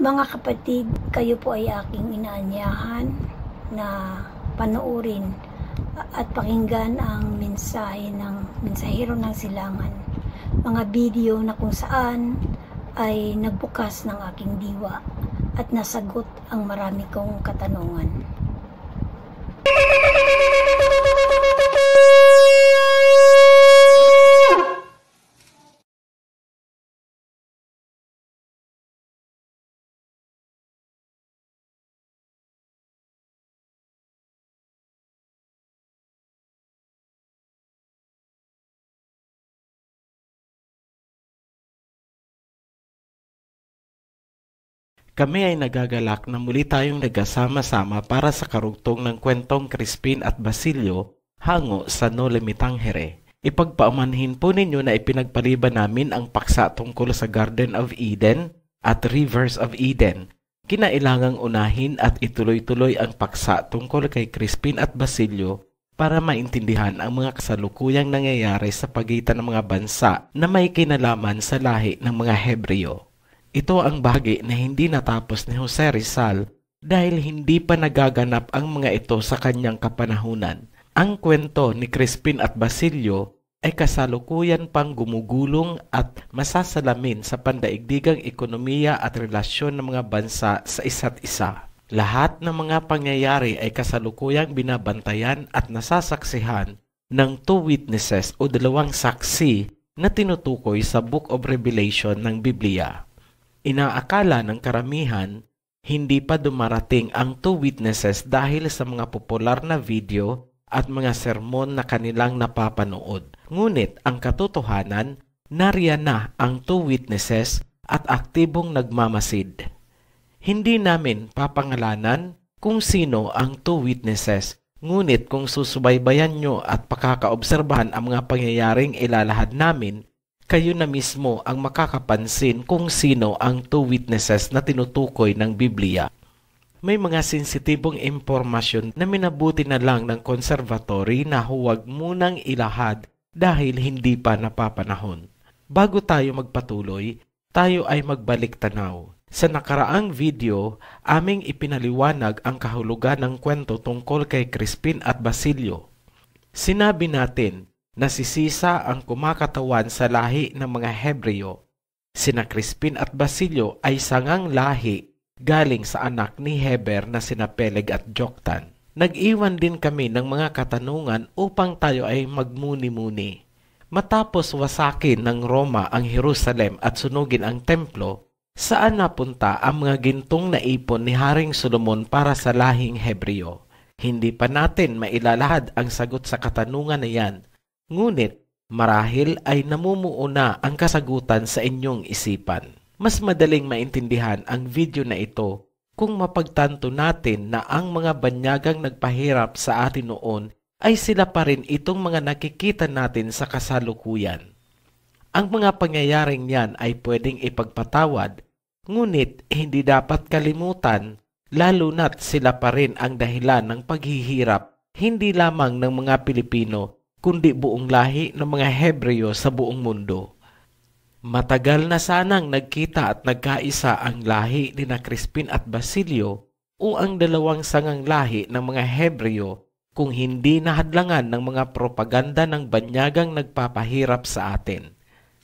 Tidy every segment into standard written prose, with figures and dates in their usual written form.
Mga kapatid, kayo po ay aking inaanyahan na panoorin at pakinggan ang mensahe ng mensahero ng silangan. Mga video na kung saan ay nagbukas ng aking diwa at nasagot ang marami kong katanungan. Kami ay nagagalak na muli tayong nagkasama-sama para sa karugtong ng kwentong Crispin at Basilio hango sa No Limitangere. Ipagpaumanhin po ninyo na ipinagpaliban namin ang paksa tungkol sa Garden of Eden at Rivers of Eden. Kinailangang unahin at ituloy-tuloy ang paksa tungkol kay Crispin at Basilio para maintindihan ang mga kasalukuyang nangyayari sa pagitan ng mga bansa na may kinalaman sa lahi ng mga Hebreo. Ito ang bahagi na hindi natapos ni Jose Rizal dahil hindi pa nagaganap ang mga ito sa kanyang kapanahunan. Ang kwento ni Crispin at Basilio ay kasalukuyan pang gumugulong at masasalamin sa pandaigdigang ekonomiya at relasyon ng mga bansa sa isa't isa. Lahat ng mga pangyayari ay kasalukuyang binabantayan at nasasaksihan ng two witnesses o dalawang saksi na tinutukoy sa Book of Revelation ng Biblia. Inaakala ng karamihan, hindi pa dumarating ang two witnesses dahil sa mga popular na video at mga sermon na kanilang napapanood. Ngunit ang katotohanan, nariyan na ang two witnesses at aktibong nagmamasid. Hindi namin papangalanan kung sino ang two witnesses, ngunit kung susubaybayan nyo at pakakaobserbahan ang mga pangyayaring ilalahad namin, kayo na mismo ang makakapansin kung sino ang two witnesses na tinutukoy ng Biblia. May mga sensitibong impormasyon na minabuti na lang ng konservatory na huwag munang ilahad dahil hindi pa napapanahon. Bago tayo magpatuloy, tayo ay magbalik tanaw. Sa nakaraang video, aming ipinaliwanag ang kahulugan ng kwento tungkol kay Crispin at Basilio. Sinabi natin na si Sisa ang kumakatawan sa lahi ng mga Hebreo. Sina Crispin at Basilio ay sangang lahi galing sa anak ni Heber na sina Peleg at Joktan. Nag-iwan din kami ng mga katanungan upang tayo ay magmuni-muni. Matapos wasakin ng Roma ang Jerusalem at sunugin ang templo, saan napunta ang mga gintong naipon ni Haring Solomon para sa lahing Hebreo? Hindi pa natin mailalahad ang sagot sa katanungan na yan. Ngunit, marahil ay namumuuna ang kasagutan sa inyong isipan. Mas madaling maintindihan ang video na ito kung mapagtanto natin na ang mga banyagang nagpahirap sa atin noon ay sila pa rin itong mga nakikita natin sa kasalukuyan. Ang mga pangyayaring yan ay pwedeng ipagpatawad, ngunit hindi dapat kalimutan, lalo na't sila pa rin ang dahilan ng paghihirap hindi lamang ng mga Pilipino, kundi buong lahi ng mga Hebreo sa buong mundo. Matagal na sanang nagkita at nagkaisa ang lahi ni na Crispin at Basilio o ang dalawang sangang lahi ng mga Hebreo kung hindi nahadlangan ng mga propaganda ng banyagang nagpapahirap sa atin.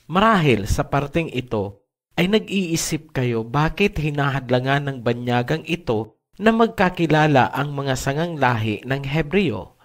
Marahil sa parteng ito ay nag-iisip kayo bakit hinahadlangan ng banyagang ito na magkakilala ang mga sangang lahi ng Hebreo.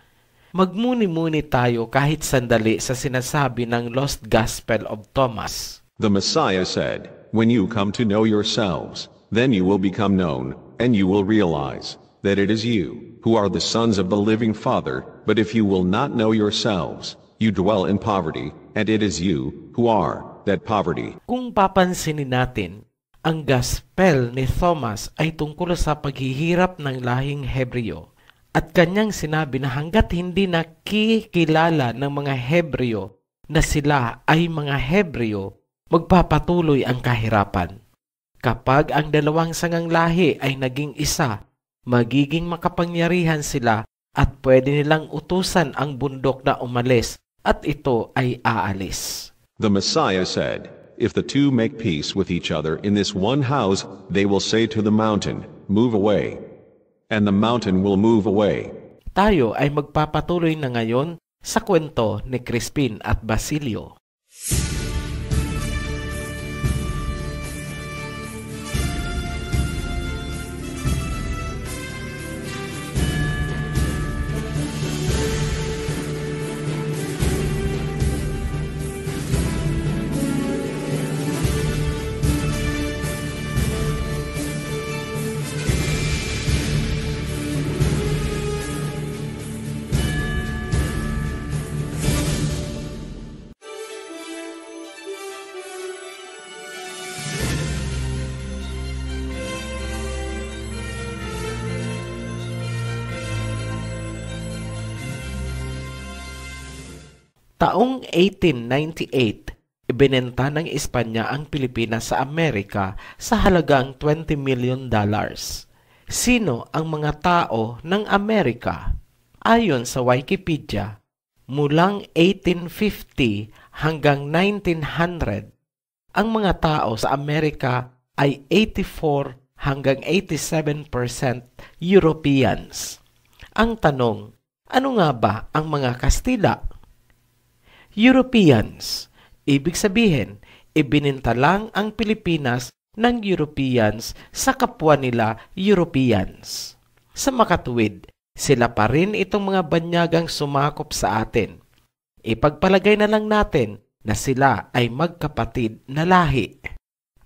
Magmuni-muni tayo kahit sandali sa sinasabi ng Lost Gospel of Thomas. The Messiah said, "When you come to know yourselves, then you will become known, and you will realize that it is you who are the sons of the living Father. But if you will not know yourselves, you dwell in poverty, and it is you who are that poverty." Kung papansinin natin, ang Gospel ni Thomas ay tungkol sa paghihirap ng lahing Hebreo. At kanyang sinabi na hanggat hindi nakikilala ng mga Hebreo na sila ay mga Hebreo, magpapatuloy ang kahirapan. Kapag ang dalawang sangang lahi ay naging isa, magiging makapangyarihan sila at pwede nilang utusan ang bundok na umalis at ito ay aalis. The Messiah said, if the two make peace with each other in this one house, they will say to the mountain, Move away. And the mountain will move away. Tayo ay magpapatuloy na ngayon sa kwento ni Crispin at Basilio. Taong 1898, ibinenta ng Espanya ang Pilipinas sa Amerika sa halagang $20 million. Sino ang mga tao ng Amerika? Ayon sa Wikipedia, mulang 1850 hanggang 1900, ang mga tao sa Amerika ay 84 hanggang 87% Europeans. Ang tanong, ano nga ba ang mga Kastila? Europeans. Ibig sabihin, ibininta lang ang Pilipinas ng Europeans sa kapwa nila Europeans. Sa makatuwid, sila pa rin itong mga banyagang sumakop sa atin. Ipagpalagay na lang natin na sila ay magkapatid na lahi.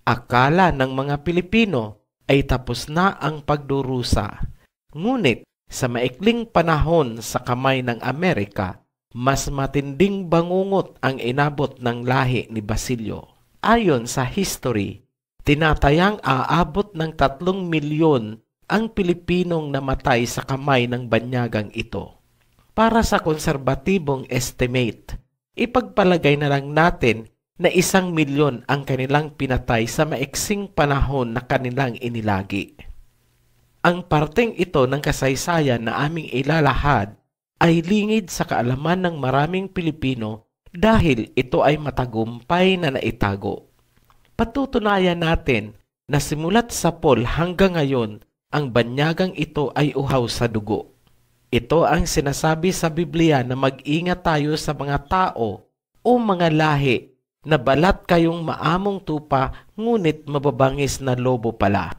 Akala ng mga Pilipino ay tapos na ang pagdurusa. Ngunit sa maikling panahon sa kamay ng Amerika, mas matinding bangungot ang inabot ng lahi ni Basilio. Ayon sa history, tinatayang aabot ng 3 milyon ang Pilipinong namatay sa kamay ng banyagang ito. Para sa konserbatibong estimate, ipagpalagay na lang natin na 1 milyon ang kanilang pinatay sa maiksing panahon na kanilang inilagi. Ang parteng ito ng kasaysayan na aming ilalahad ay lingid sa kaalaman ng maraming Pilipino dahil ito ay matagumpay na naitago. Patutunayan natin na simulat sa Paul hanggang ngayon, ang banyagang ito ay uhaw sa dugo. Ito ang sinasabi sa Biblia na mag-ingat tayo sa mga tao o mga lahi na balat kayong maamong tupa ngunit mababangis na lobo pala.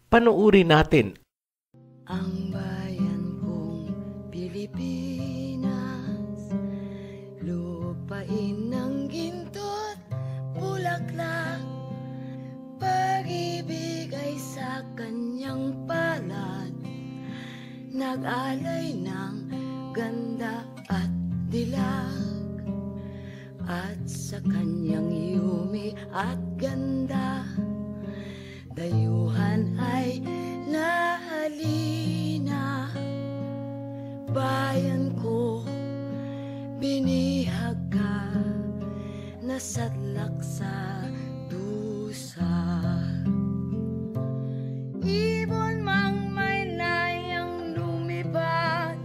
Panuuri natin. Ang bayan kong Pilipinas, lupain ng ginto't bulaklak, pag-ibig ay sa kanyang palad, nag-alay ng ganda at dilag, at sa kanyang yumi at ganda, dayuhan ay nahalina. Bayan ko, binihag ka, nasadlak sa dusa. Ibon mang may layang lumipat,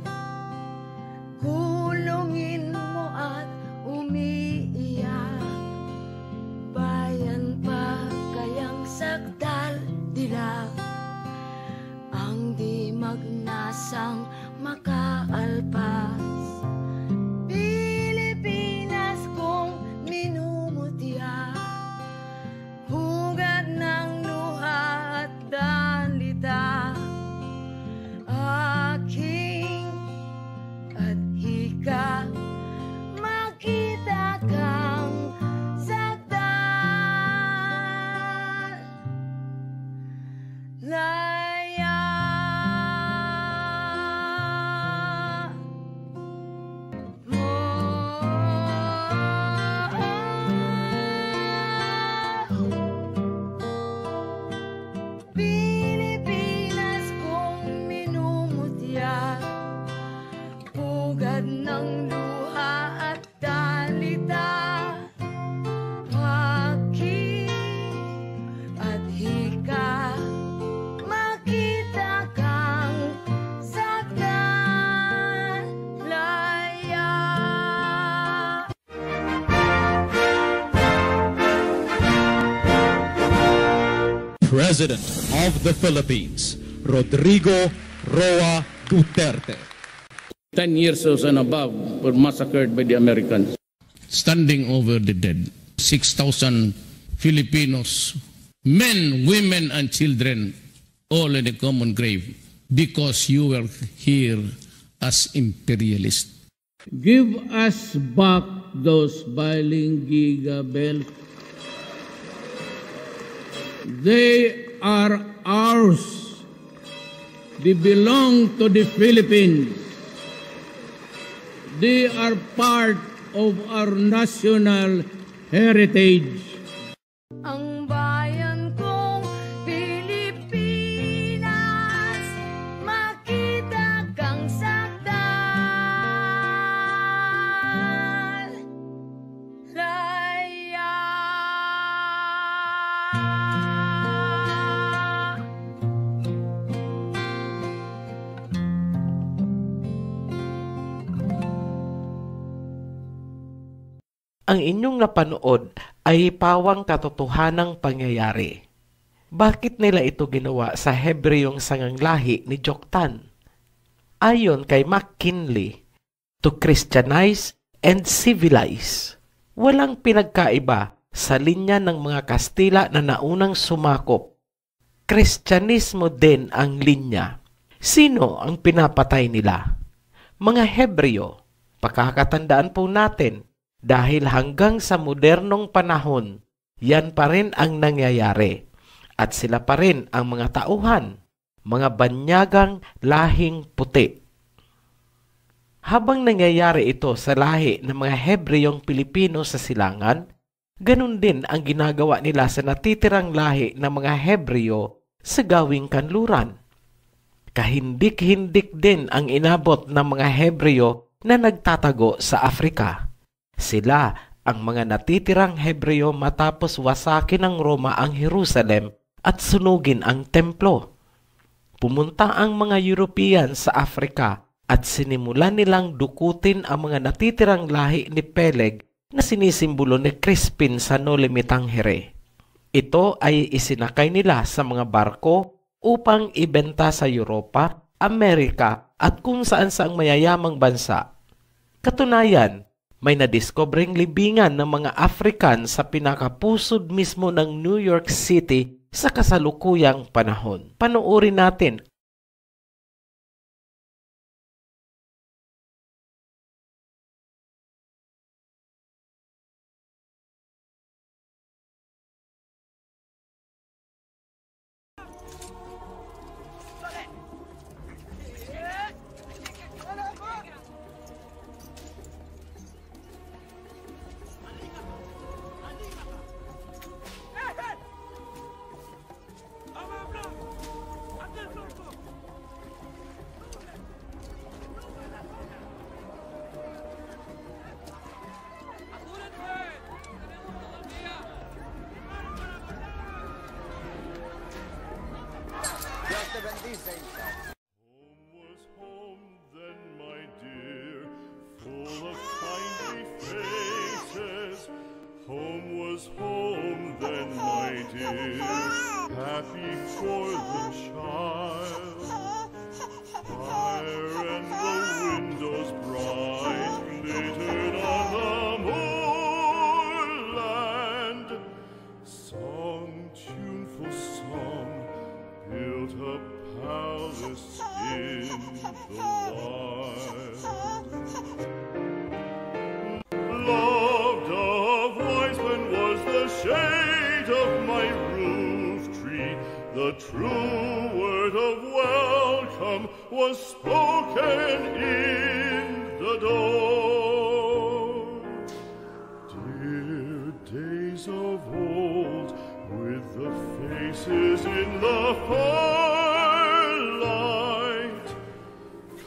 kulungin mo at umiiyak. Bayan pa kayang sakdal dilag, ang di magnasang makaalpas. Pilipinas kong minumutya, hugat ng luha at dalita, aking at hika, makita kang sakdal. Laya President of the Philippines, Rodrigo Roa Duterte. 10 years old and above were massacred by the Americans. Standing over the dead, 6,000 Filipinos, men, women, and children, all in a common grave because you were here as imperialists. Give us back those biling gigabels. They are ours. They belong to the Philippines. They are part of our national heritage. Ang bayan kong Pilipinas, makita kang sakdal. Laya. Ang inyong napanood ay pawang katotohanang pangyayari. Bakit nila ito ginawa sa Hebreyong sangang lahi ni Joktan? Ayon kay McKinley, to Christianize and civilize. Walang pinagkaiba sa linya ng mga Kastila na naunang sumakop. Kristyanismo din ang linya. Sino ang pinapatay nila? Mga Hebreyo. Pakakatandaan po natin, dahil hanggang sa modernong panahon, yan pa rin ang nangyayari. At sila pa rin ang mga tauhan, mga banyagang lahing puti. Habang nangyayari ito sa lahi ng mga Hebreyong Pilipino sa silangan, ganun din ang ginagawa nila sa natitirang lahi ng mga Hebreyo sa gawing kanluran. Kahindik-hindik din ang inabot ng mga Hebreyo na nagtatago sa Afrika. Sila ang mga natitirang Hebreyo matapos wasakin ng Roma ang Jerusalem at sunugin ang templo. Pumunta ang mga European sa Afrika at sinimulan nilang dukutin ang mga natitirang lahi ni Peleg na sinisimbolo ni Crispin sa Nolimitanghere. Ito ay isinakay nila sa mga barko upang ibenta sa Europa, Amerika at kung saan saang mayayamang bansa. Katunayan, may nadiskobring libingan ng mga African sa pinakapusod mismo ng New York City sa kasalukuyang panahon. Panoorin natin. Home was home then, my dear, full of kindly faces. Home was home then, my dear, happy for the child. Fire and the windows bright glittered on the moorland. Song, tuneful song, built a palace in the wild. Loved of wise men was the shade of my roof tree. The true word of welcome was spoken in the door. Dear days of old, with the faces in the firelight,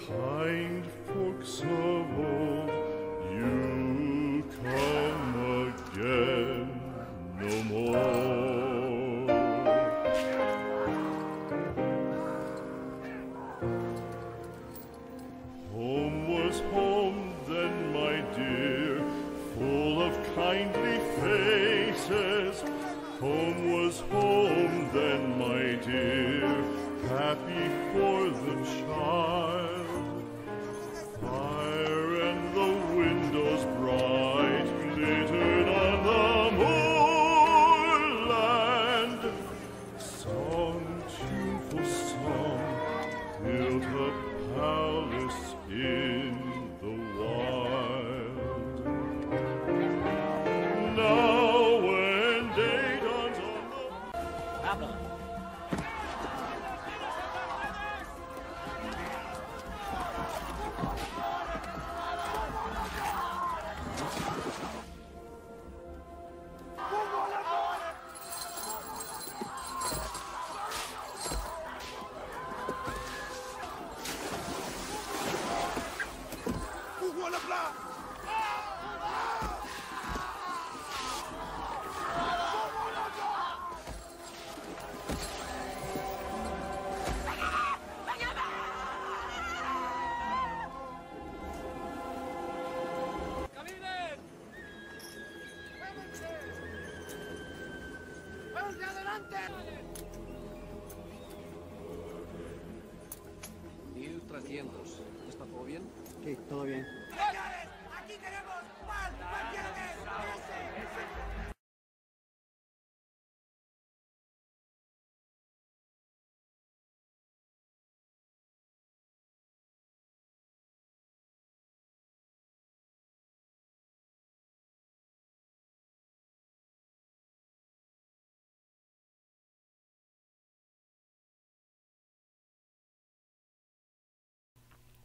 kind folks of old, you come again no more. Home was home then, my dear, full of kindly faces. Home was home then, my dear, happy for the child. Fire and the windows bright glittered on the moorland. Song, tuneful song, built a palace in the wild. Now when day dawns on the ¿Está todo bien? Sí, todo bien. ¡Aquí queremos paz! ¡Cualquier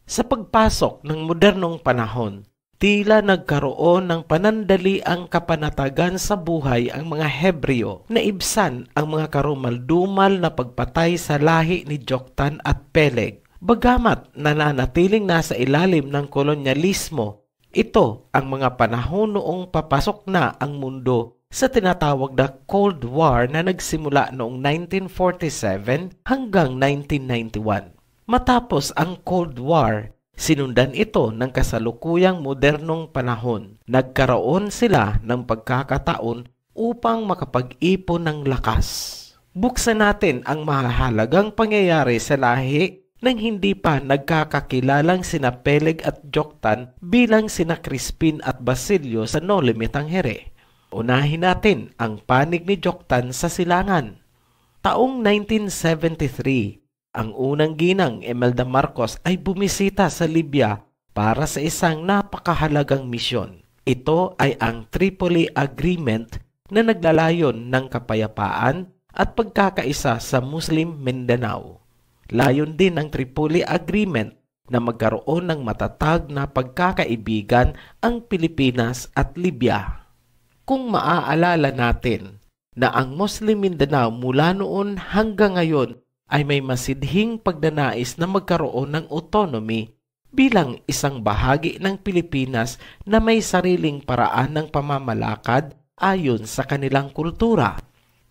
Sa pagpasok ng modernong panahon, tila nagkaroon ng panandaliang kapanatagan sa buhay ang mga Hebreo na ibsan ang mga karumaldumal na pagpatay sa lahi ni Joktan at Peleg. Bagamat nananatiling nasa ilalim ng kolonyalismo, ito ang mga panahon noong papasok na ang mundo sa tinatawag na Cold War na nagsimula noong 1947 hanggang 1991. Matapos ang Cold War, sinundan ito ng kasalukuyang modernong panahon. Nagkaroon sila ng pagkakataon upang makapag-ipon ng lakas. Buksan natin ang mahalagang pangyayari sa lahi nang hindi pa nagkakakilalang sina Peleg at Joktan bilang sina Crispin at Basilio sa Noli Me Tangere. Unahin natin ang panig ni Joktan sa silangan. Taong 1973, ang unang ginang Imelda Marcos ay bumisita sa Libya para sa isang napakahalagang misyon. Ito ay ang Tripoli Agreement na naglalayon ng kapayapaan at pagkakaisa sa Muslim Mindanao. Layon din ng Tripoli Agreement na magkaroon ng matatag na pagkakaibigan ang Pilipinas at Libya. Kung maaalala natin na ang Muslim Mindanao mula noon hanggang ngayon ay may masidhing pagnanais na magkaroon ng autonomy bilang isang bahagi ng Pilipinas na may sariling paraan ng pamamalakad ayon sa kanilang kultura.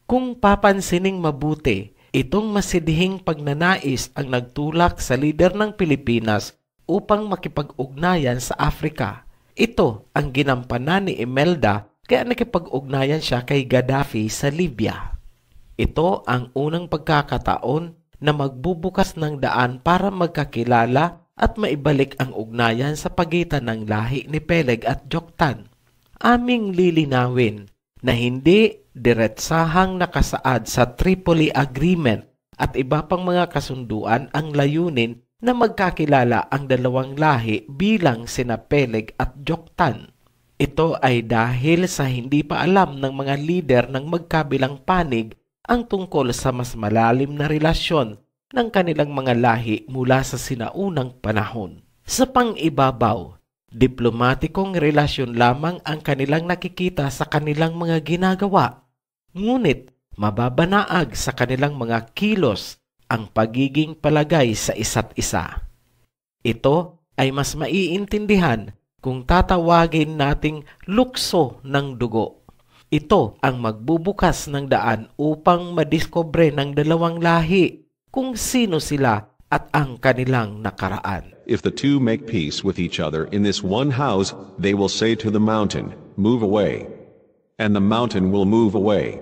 Kung papansining mabuti, itong masidhing pagnanais ang nagtulak sa lider ng Pilipinas upang makipag-ugnayan sa Afrika. Ito ang ginampanan ni Imelda kaya nakipag-ugnayan siya kay Gaddafi sa Libya. Ito ang unang pagkakataon na magbubukas ng daan para magkakilala at maibalik ang ugnayan sa pagitan ng lahi ni Peleg at Joktan. Aming lilinawin na hindi diretsahang nakasaad sa Tripoli Agreement at iba pang mga kasunduan ang layunin na magkakilala ang dalawang lahi bilang sina Peleg at Joktan. Ito ay dahil sa hindi pa alam ng mga lider ng magkabilang panig ang tungkol sa mas malalim na relasyon ng kanilang mga lahi mula sa sinaunang panahon. Sa pang-ibabaw, diplomatikong relasyon lamang ang kanilang nakikita sa kanilang mga ginagawa. Ngunit mababanaag sa kanilang mga kilos ang pagiging palagay sa isa't isa. Ito ay mas maiintindihan kung tatawagin nating lukso ng dugo. Ito ang magbubukas ng daan upang madiskobre ng dalawang lahi kung sino sila at ang kanilang nakaraan. If the two make peace with each other in this one house, they will say to the mountain, "Move away," and the mountain will move away.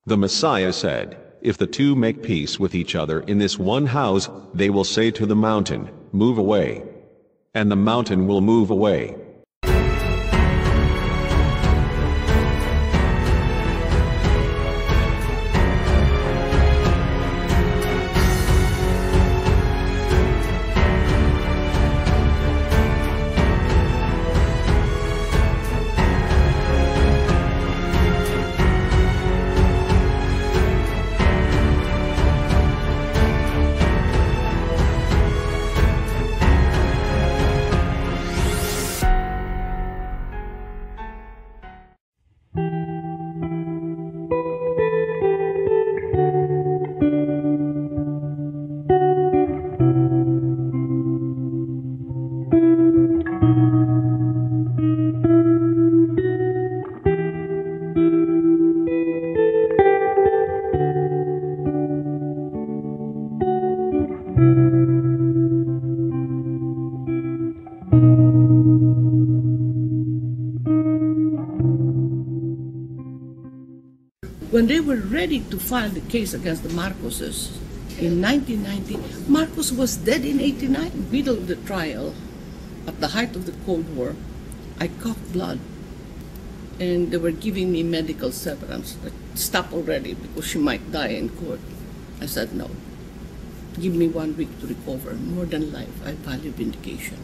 The Messiah said, "If the two make peace with each other in this one house, they will say to the mountain, 'Move away.' And the mountain will move away." When they were ready to file the case against the Marcoses in 1990, Marcos was dead in 89. Middle of the trial, at the height of the Cold War, I coughed blood. And they were giving me medical severance. Stop already because she might die in court. I said no. Give me 1 week to recover. More than life, I value vindication.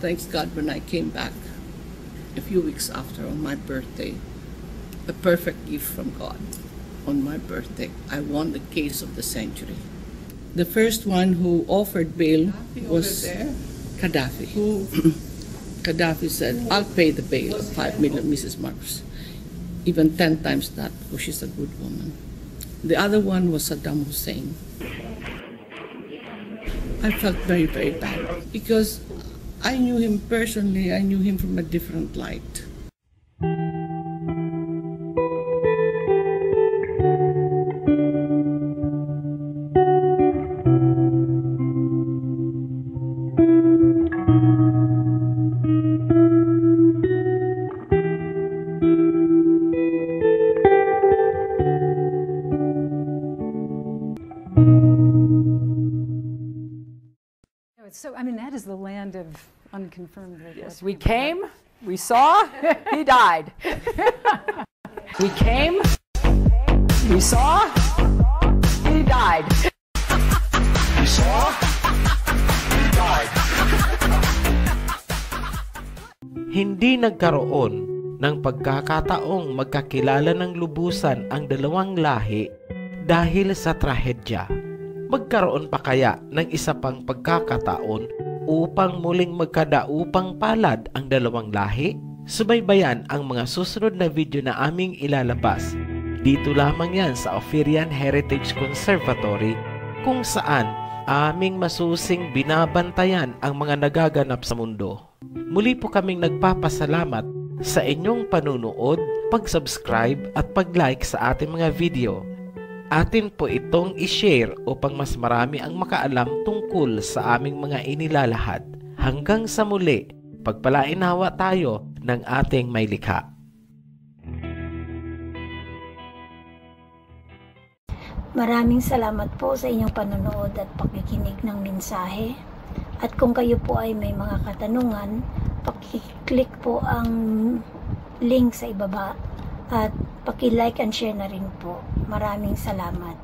Thanks God when I came back a few weeks after on my birthday, a perfect gift from God. On my birthday, I won the case of the century. The first one who offered bail was Gaddafi. Gaddafi said, "I'll pay the bail of 5 million, Mrs. Marcos." Even 10 times that, because she's a good woman. The other one was Saddam Hussein. I felt very, very bad because I knew him personally. I knew him from a different light. So, I mean, that is the land of unconfirmed reports. Yes, we came, we saw, he died. We came, we saw, he died. We saw, he died. Hindi nagkaroon ng pagkakataong magkakilala ng lubusan ang dalawang lahi dahil sa trahedya. Magkaroon pa kaya ng isa pang pagkakataon upang muling magkadaupang palad ang dalawang lahi? Subaybayan ang mga susunod na video na aming ilalabas. Dito lamang yan sa Ophirian Heritage Conservatory, kung saan aming masusing binabantayan ang mga nagaganap sa mundo. Muli po kaming nagpapasalamat sa inyong panunood, pag-subscribe at pag-like sa ating mga video. Atin po itong i-share upang mas marami ang makaalam tungkol sa aming mga inilalahad. Hanggang sa muli, pagpalainawa tayo ng ating may likha. Maraming salamat po sa inyong panonood at pakikinig ng mensahe. At kung kayo po ay may mga katanungan, paki-click po ang link sa ibaba at paki-like and share na rin po. Maraming salamat.